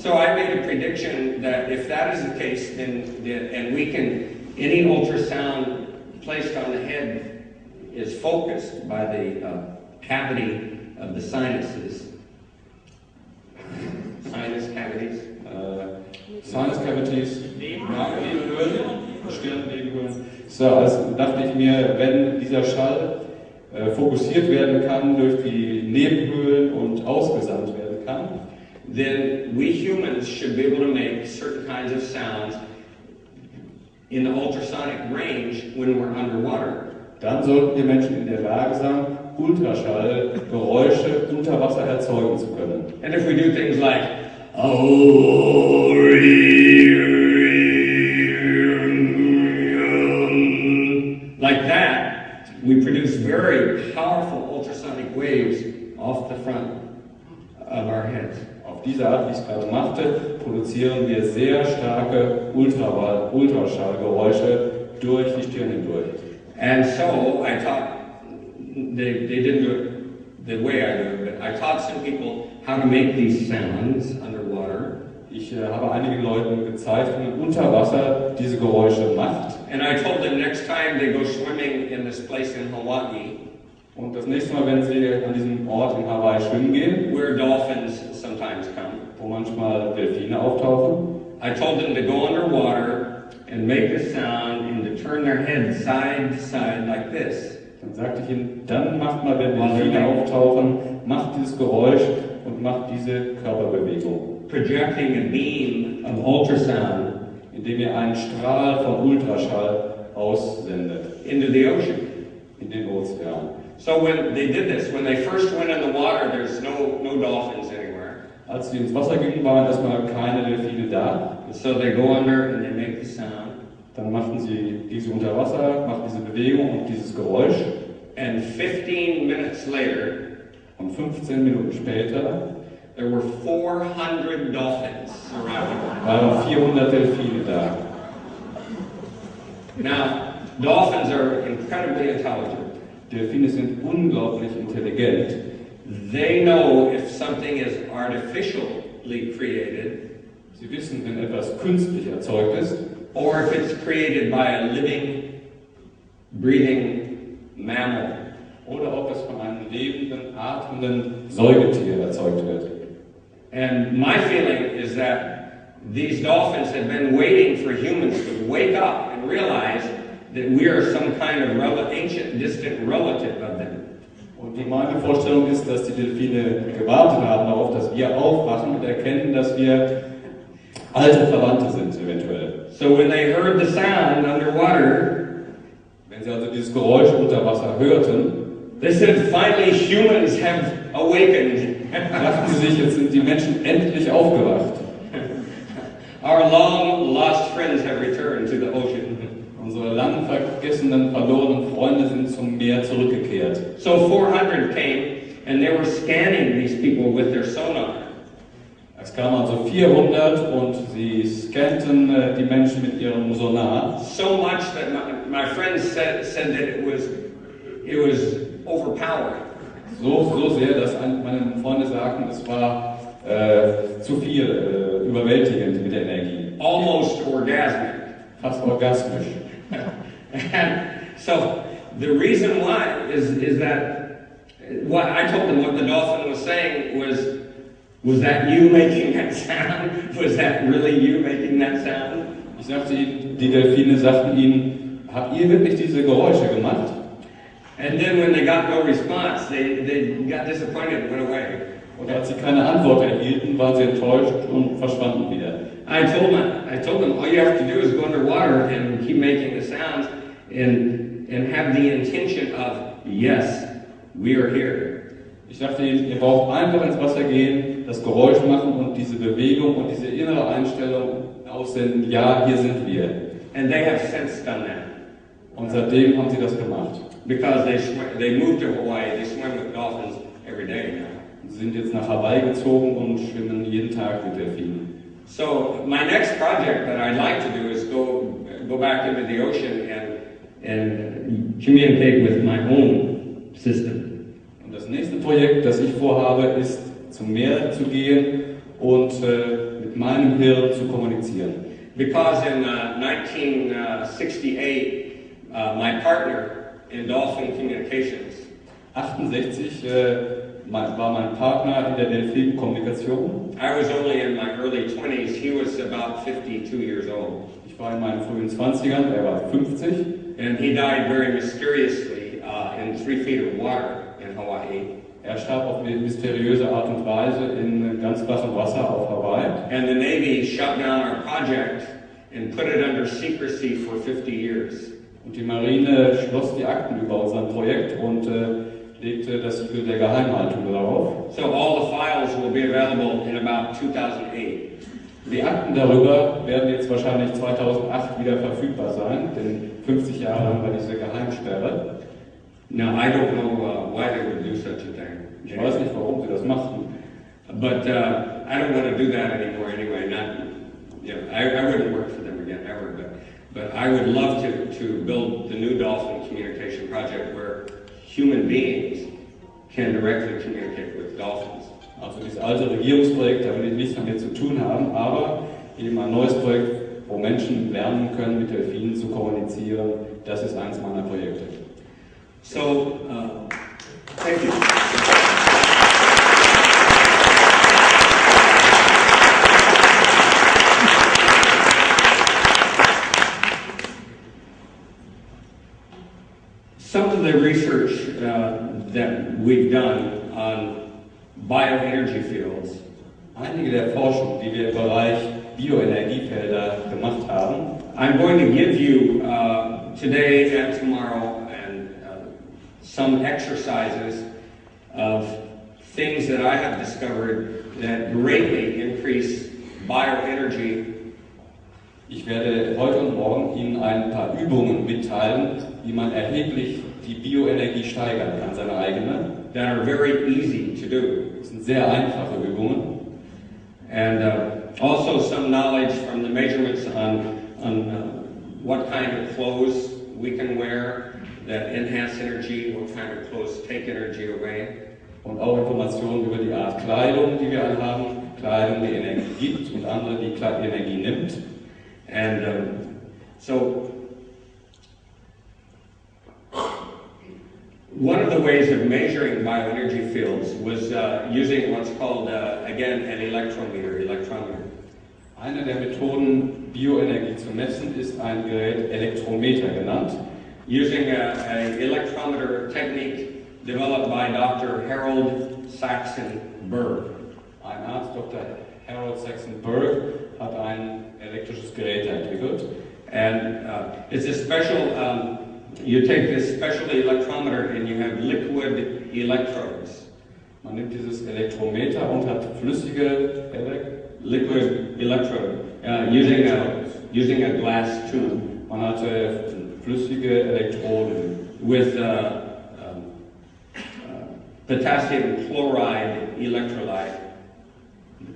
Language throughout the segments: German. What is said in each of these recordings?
So I made a prediction that if that is the case, and we can, any ultrasound placed on the head is focused by the cavity of the sinuses. Sinus cavities. Sinus cavities, Nebenhöhlen, Stirnnebenhöhlen. So, also dachte ich mir, wenn dieser Schall fokussiert werden kann durch die Nebenhöhlen und ausgesandt werden kann, then we humans should be able to make certain kinds of sounds in the ultrasonic range when we're underwater. Dann sollten wir Menschen in der Lage sein, Ultraschallgeräusche unter Wasser erzeugen zu können. And if we do things like like that, we produce very powerful ultrasonic waves off the front of our heads. Auf diese Art, wie ich es gerade machte, produzieren wir sehr starke Ultraschallgeräusche durch die Stirn hindurch. And so I taught, they didn't do it the way I do it, but I taught some people how to make these sounds underwater. Ich habe einigen Leuten gezeigt, wie man unter Wasser diese Geräusche macht. And I told them next time they go swimming in this place in Hawaii, und das nächste Mal, wenn sie an diesem Ort in Hawaii schwimmen gehen, where dolphins sometimes come, wo manchmal Delfine auftauchen, I told them to go underwater and make a sound and to turn their head side to side like this. Dann sagte ich ihnen, dann macht mal, wenn Delfine auftauchen, macht dieses Geräusch und macht diese Körperbewegung. Projecting a beam of ultrasound, indem ihr einen Strahl von Ultraschall aussendet. Into the ocean. In den Ozean. So when they did this, when they first went in the water, there's no dolphins anywhere. Als sie ins Wasser gingen, waren erstmal keine Delfine da. So they go under and they make the sound. Dann machten sie diese unter Wasser, machten diese Bewegung und dieses Geräusch. And 15 minutes later, und 15 Minuten später, there were 400 dolphins around. Waren 400 Delfine da. Now, dolphins are incredibly intelligent. Delfine sind unglaublich intelligent. They know if something is artificially created. Sie wissen, wenn etwas künstlich erzeugt ist. Or if it's created by a living, breathing mammal. Oder ob es von einem lebenden, atmenden Säugetier erzeugt wird. And my feeling is that these dolphins have been waiting for humans to wake up and realize that we are some kind of ancient, distant relative of them. Und meine Vorstellung ist, dass die Delfine gewartet haben darauf, dass wir aufwachen und erkennen, dass wir alte Verwandte sind, eventuell. So when they heard the sound underwater, wenn sie also dieses Geräusch unter Wasser hörten, they said, finally humans have awakened. Dachten sie sich, jetzt sind die Menschen endlich aufgewacht. Our long lost friends have returned to the ocean. Unsere lang vergessenen, verlorenen Freunde sind zum Meer zurückgekehrt. So 400 came and they were scanning these people with their sonar. Es kamen also 400 und sie scannten die Menschen mit ihrem Sonar. So much that my friends said that it was overpowering. So sehr, dass meine Freunde sagten, es war zu viel, überwältigend mit der Energie. Almost orgasmic. Fast orgasmisch. And so the reason why is that what I told them what the dolphin was saying was that you making that sound? Was that really you making that sound? Ich sagte ihnen, die Delfine sagten ihnen, habt ihr wirklich diese Geräusche gemacht? And then when they got no response, they got disappointed and went away. Und als sie keine Antwort erhielten, waren sie enttäuscht und verschwanden wieder. I told them all you have to do is go underwater and keep making the sounds and have the intention of, yes, we are here. Ich dachte ihnen, ihr braucht einfach ins Wasser gehen, das Geräusch machen und diese Bewegung und diese innere Einstellung aussenden, ja, hier sind wir. And they have since done that. Und seitdem haben sie das gemacht. Because they moved to Hawaii, they swim with dolphins every day now. Sie sind jetzt nach Hawaii gezogen und schwimmen jeden Tag mit Delfinen. So my next project that I'd like to do is go back into the ocean and communicate with my own system. Und das nächste Projekt, das ich vorhabe, ist zum Meer zu gehen und mit meinem Hirn zu kommunizieren. Because in 1968, my partner in Dolphin Communications 68 war mein Partner in der Delfin-Kommunikation. I was only in my early 20s. He was about 52 years old. Ich war in meinen frühen 20ern, er war 50. And he died very mysteriously in 3 feet of water in Hawaii. Er starb auf eine mysteriöse Art und Weise in ganz flachem Wasser auf Hawaii. And the Navy shut down our project and put it under secrecy for 50 years. Und die Marine schloss die Akten über unser Projekt und legte das Siegel der Geheimhaltung darauf. So all the files will be available in about 2008. Die Akten darüber werden jetzt wahrscheinlich 2008 wieder verfügbar sein, denn 50 Jahre haben wir diese Geheimsperre. Now I don't know why they would do such a thing. Ich weiß nicht, warum sie das machten. But I don't want to do that anymore anyway. I wouldn't work for them again ever. But I would love to build the new Dolphin Communication Project where human beings can directly communicate with dolphins. Also dieses alte Regierungsprojekt, da will ich nichts damit zu tun haben, aber eben ein neues Projekt, wo Menschen lernen können, mit Delfinen zu kommunizieren, das ist eines meiner Projekte. So, thank you. Some of the research that we've done on bioenergy fields. Einige der Forschung, die wir im Bereich Bioenergiefelder gemacht haben. I'm going to give you today and tomorrow some exercises of things that I have discovered that greatly increase bioenergy. Ich werde heute und morgen Ihnen ein paar Übungen mitteilen, wie man erheblich die Bioenergie steigern kann, seine eigene. That are very easy to do. Das sind sehr einfache Übungen. And also some knowledge from the measurements on what kind of clothes we can wear that enhance energy, what kind of clothes take energy away. Und auch Informationen über die Art Kleidung, die wir anhaben, Kleidung, die Energie gibt und andere, die Energie nimmt. And so one of the ways of measuring bioenergy fields was using what's called, again, an electrometer. Eine der Methoden, Bioenergie zu messen, ist ein Gerät Elektrometer genannt. Using an electrometer technique developed by Dr. Harold Saxon Berg. Ein Arzt, Dr. Harold Saxon Berg, hat ein elektrisches Gerät entwickelt. And it's a special, you take this special electrometer and you have liquid electrodes. Man nimmt dieses Elektrometer und hat flüssige liquid electrode using a glass tube. Man hat flüssige Elektroden with potassium chloride electrolyte,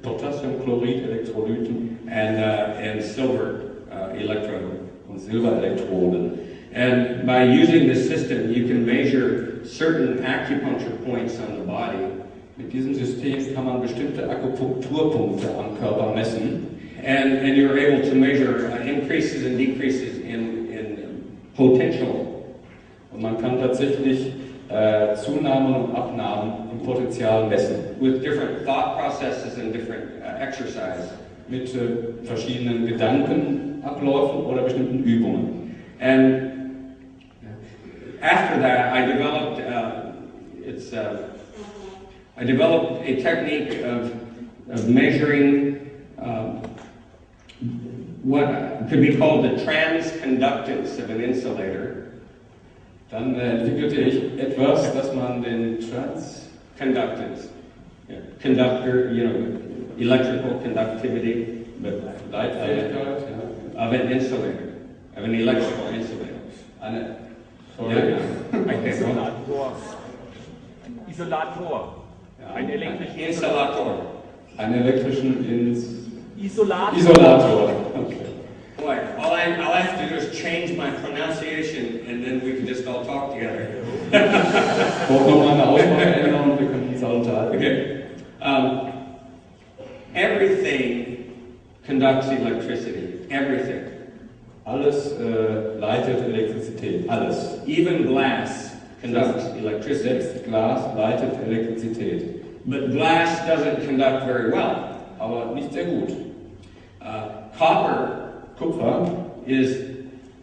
Potassiumchlorid Elektrolyten and silver electrode und Silberelektroden. And by using this system, you can measure certain acupuncture points on the body. Mit diesem System kann man bestimmte Akupunkturpunkte am Körper messen. And you're able to measure increases and decreases in potential. Und man kann tatsächlich Zunahmen und Abnahmen im Potenzial messen. With different thought processes and different exercise. Mit verschiedenen Gedankenabläufen oder bestimmten Übungen. And after that, I developed a technique of measuring what could be called the transconductance of an insulator. Dann entwickelte ich etwas, das man den Transconductance, conductor, electrical conductivity, but Leitfähigkeit of an insulator, of an electrical insulator. Isolator. Ein elektrischen Installator. Einen elektrischen Isolator. Okay. Boy, all I have to do is change my pronunciation, and then we can just all talk together. Ich brauche nochmal eine Aussprache ändern und wir können uns alle unterhalten. Okay. conducts electricity. Everything. Alles leitet Elektrizität. Alles. Even glass conducts electricity. Selbst Glas leitet Elektrizität. But glass doesn't conduct very well. Aber nicht sehr gut. Kupfer is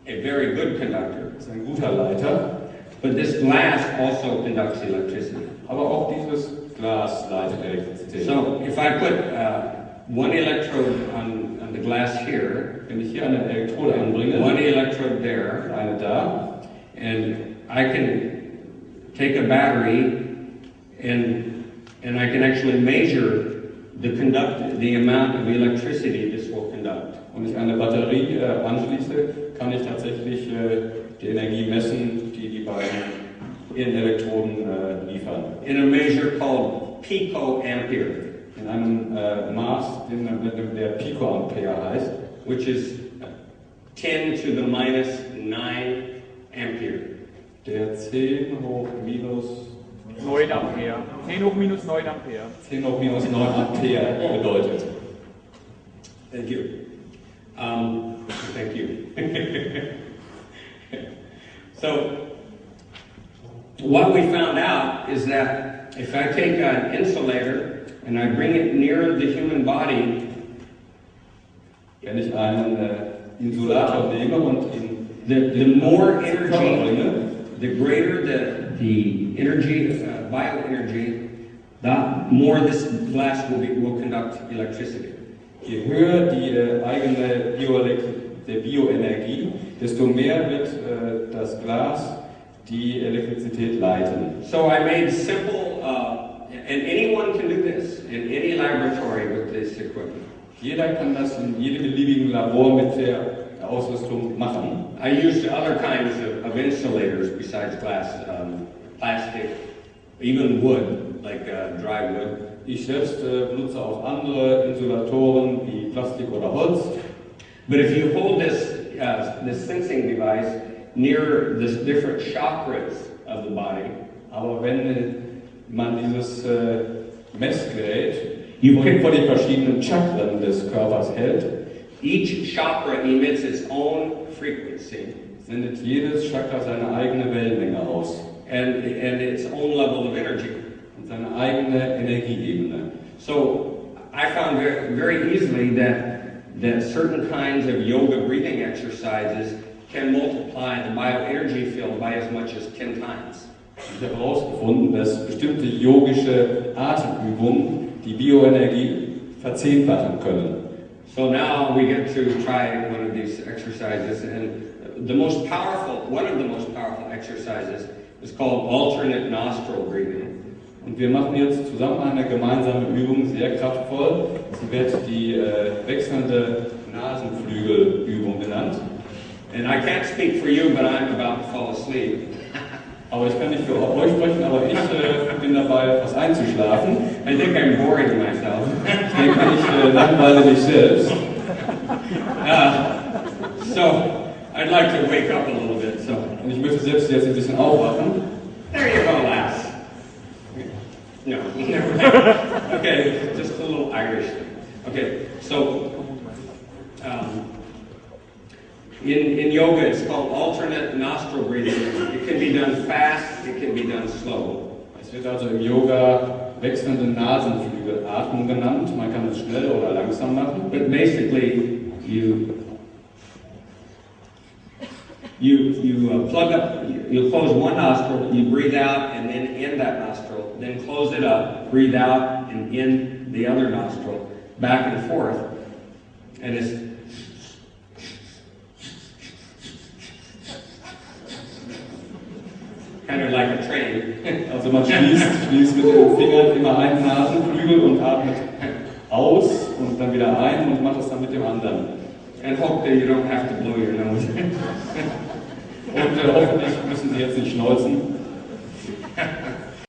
a very good conductor. Ist ein guter Leiter. But this glass also conducts electricity. Aber auch dieses Glas leitet Elektrizität. So if I put one electrode on the glass here, wenn ich hier eine Elektrode anbringe, one electrode there, eine da, and I can take a battery and I can actually measure the amount of electricity this will conduct. Und ich eine Batterie anschließe, kann ich tatsächlich die Energie messen, die die beiden Elektroden liefern. In a measure called picoampere. In einem Maß, der Picoampere heißt, which is 10 to the minus 9 ampere. Der 10 hoch minus 9 Ampere. 10 hoch minus 9 Ampere. 10 hoch minus 9 Ampere bedeutet. Thank you. Thank you. So, what we found out is that if I take an insulator and I bring it near the human body, wenn ich einen Insulator nehme und ihn the more energy bringe, the greater the energy, bioenergy, the more this glass will conduct electricity. Je höher die eigene Bioenergie, desto mehr wird das Glas die Elektrizität leiten. So I made simple, and anyone can do this in any laboratory with this equipment. Jeder kann das in jedem beliebigen Labor mit der Ausrüstung machen. I used other kinds of insulators besides glass, plastic, even wood, like dry wood. Ich selbst benutze auch andere Insulatoren wie Plastik oder Holz. But if you hold this sensing device near the different chakras of the body, aber wenn man dieses Messgerät You vor den verschiedenen Chakren des Körpers hält, each chakra emits its own frequency sendet jedes Chakra seine eigene Wellenlänge aus and its own level of energy. und seine eigene Energieebene. So I found very easily that certain kinds of yoga breathing exercises can multiply the bioenergy field by as much as 10 times. Ich habe herausgefunden, dass bestimmte yogische Atemübungen die Bioenergie verzehnfachen können. So now we get to try one of these exercises, and one of the most powerful exercises is called alternate nostril breathing. Und wir machen jetzt zusammen eine gemeinsame Übung, sehr kraftvoll. Sie wird die wechselnde Nasenflügelübung genannt. And I can't speak for you, but I'm about to fall asleep. Aber ich kann nicht für euch sprechen, aber ich bin dabei, fast einzuschlafen. I think I'm boring myself. Ich denke, ich langweile mich selbst. So, I'd like to wake up a little bit. So, Und ich möchte selbst jetzt ein bisschen aufwachen. there you go, lass. No, never mind. Okay, just a little Irish. Okay, so in yoga it's called alternate nostril breathing. It can be done fast, it can be done slow. Es wird also im Yoga wechselnde Nasenflügelatmung genannt. Man kann es schnell oder langsam machen. But basically, you plug up, you close one nostril, you breathe out and then in that nostril, then close it up, breathe out and in the other nostril, back and forth. And it's kind of like a train. Also man schließt mit den Fingern immer einen Nasenflügel und atmet aus und dann wieder ein und macht das dann mit dem anderen. And hope that you don't have to blow your nose. Und hoffentlich müssen Sie jetzt nicht schneuzen.